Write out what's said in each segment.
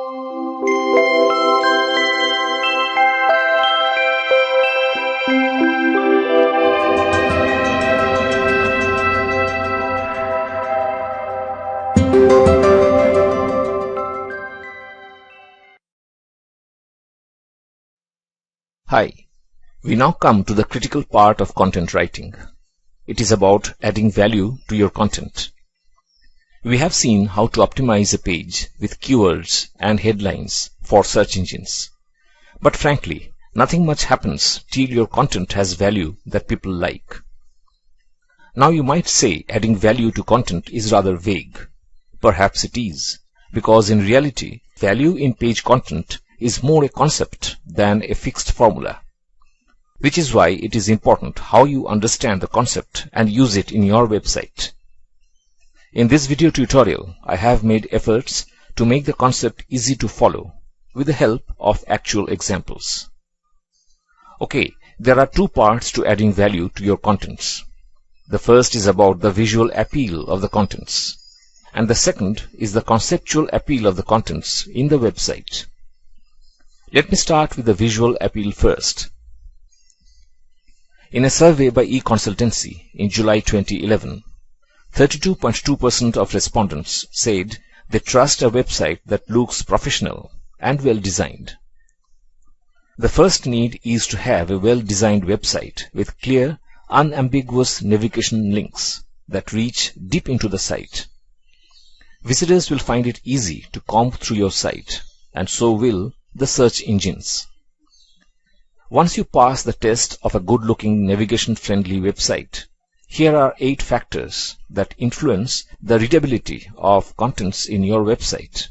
Hi, we now come to the critical part of content writing. It is about adding value to your content. We have seen how to optimize a page with keywords and headlines for search engines. But frankly, nothing much happens till your content has value that people like. Now you might say adding value to content is rather vague. Perhaps it is, because in reality, value in page content is more a concept than a fixed formula. Which is why it is important how you understand the concept and use it in your website. In this video tutorial, I have made efforts to make the concept easy to follow with the help of actual examples. Okay, there are two parts to adding value to your contents. The first is about the visual appeal of the contents, and the second is the conceptual appeal of the contents in the website. Let me start with the visual appeal first. In a survey by eConsultancy in July 2011, 32.2% of respondents said they trust a website that looks professional and well designed. The first need is to have a well-designed website with clear, unambiguous navigation links that reach deep into the site. Visitors will find it easy to comb through your site, and so will the search engines. Once you pass the test of a good-looking navigation-friendly website, here are 8 factors that influence the readability of contents in your website.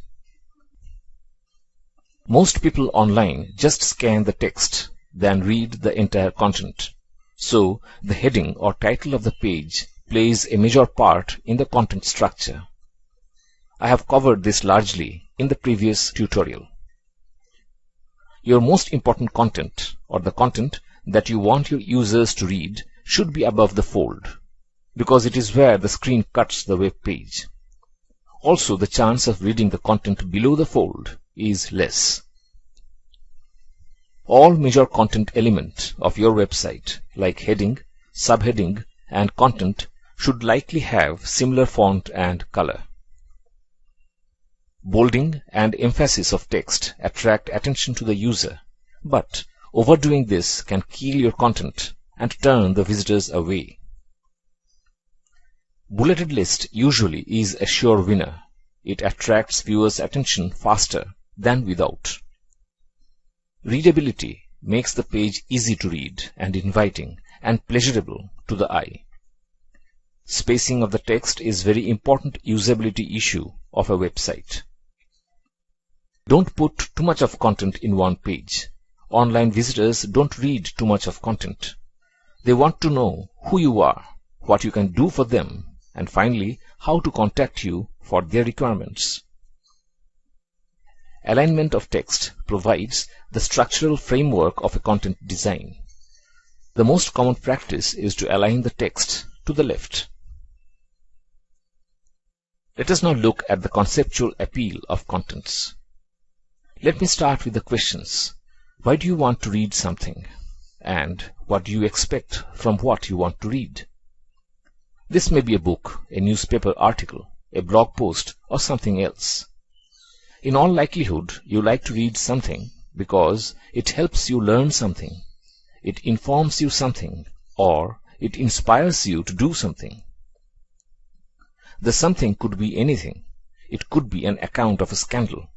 Most people online just scan the text, then read the entire content. So, the heading or title of the page plays a major part in the content structure. I have covered this largely in the previous tutorial. Your most important content, or the content that you want your users to read, should be above the fold, because it is where the screen cuts the web page. Also, the chance of reading the content below the fold is less. All major content elements of your website, like heading, subheading, and content, should likely have similar font and color. Bolding and emphasis of text attract attention to the user, but overdoing this can kill your content and turn the visitors away. Bulleted list usually is a sure winner. It attracts viewers' attention faster than without. Readability makes the page easy to read and inviting and pleasurable to the eye. Spacing of the text is very important usability issue of a website. Don't put too much of content in one page. Online visitors don't read too much of content. They want to know who you are, what you can do for them, and finally, how to contact you for their requirements. Alignment of text provides the structural framework of a content design. The most common practice is to align the text to the left. Let us now look at the conceptual appeal of contents. Let me start with the questions. Why do you want to read something? And what do you expect from what you want to read? This may be a book, a newspaper article, a blog post, or something else. In all likelihood, you like to read something because it helps you learn something, it informs you something, or it inspires you to do something. The something could be anything. It could be an account of a scandal,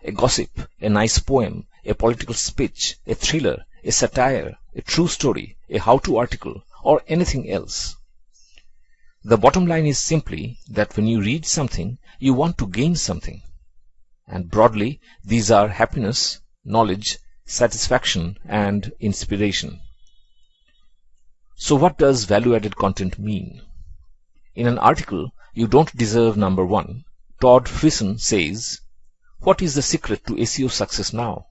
a gossip, a nice poem, a political speech, a thriller, a satire, a true story, a how-to article, or anything else. The bottom line is simply that when you read something, you want to gain something. And broadly, these are happiness, knowledge, satisfaction, and inspiration. So what does value-added content mean? In an article, You Don't Deserve Number 1, Todd Frisson says, "What is the secret to SEO success now?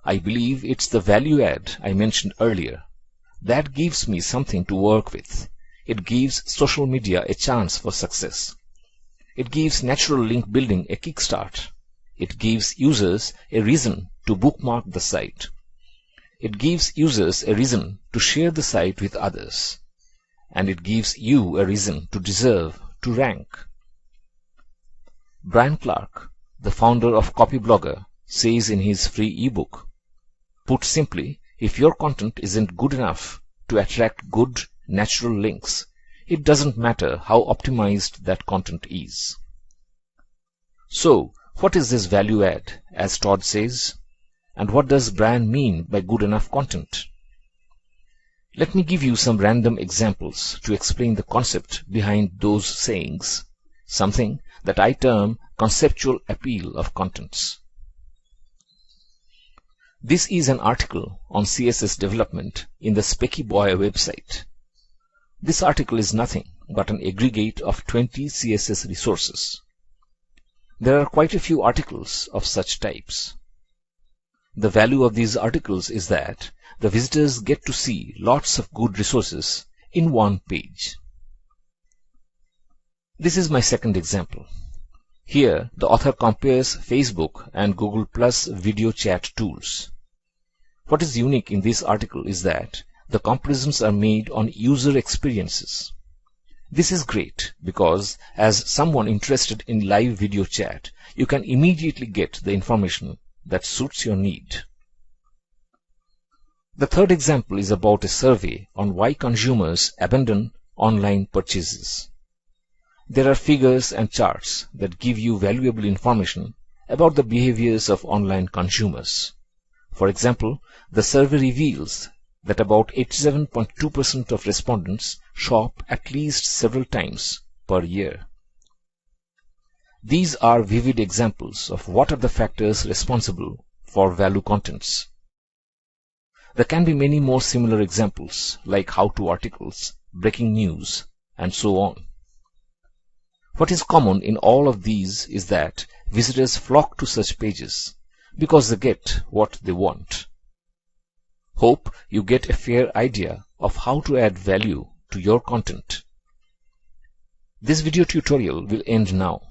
I believe it's the value add I mentioned earlier. That gives me something to work with. It gives social media a chance for success. It gives natural link building a kickstart. It gives users a reason to bookmark the site. It gives users a reason to share the site with others. And it gives you a reason to deserve to rank. Brian Clark, the founder of Copyblogger, says in his free ebook, put simply, if your content isn't good enough to attract good, natural links, it doesn't matter how optimized that content is. So, what is this value add, as Todd says? And what does Brian mean by good enough content? Let me give you some random examples to explain the concept behind those sayings, something that I term conceptual appeal of contents. This is an article on CSS development in the Specky Boy website. This article is nothing but an aggregate of 20 CSS resources. There are quite a few articles of such types. The value of these articles is that the visitors get to see lots of good resources in one page. This is my second example. Here, the author compares Facebook and Google Plus video chat tools. What is unique in this article is that the comparisons are made on user experiences. This is great because, as someone interested in live video chat, you can immediately get the information that suits your need. The third example is about a survey on why consumers abandon online purchases. There are figures and charts that give you valuable information about the behaviors of online consumers. For example, the survey reveals that about 87.2% of respondents shop at least several times per year. These are vivid examples of what are the factors responsible for value contents. There can be many more similar examples like how-to articles, breaking news, and so on. What is common in all of these is that visitors flock to such pages because they get what they want. Hope you get a fair idea of how to add value to your content. This video tutorial will end now.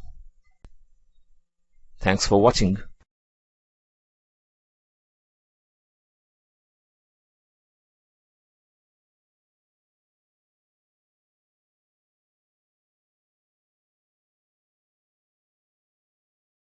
Thanks for watching.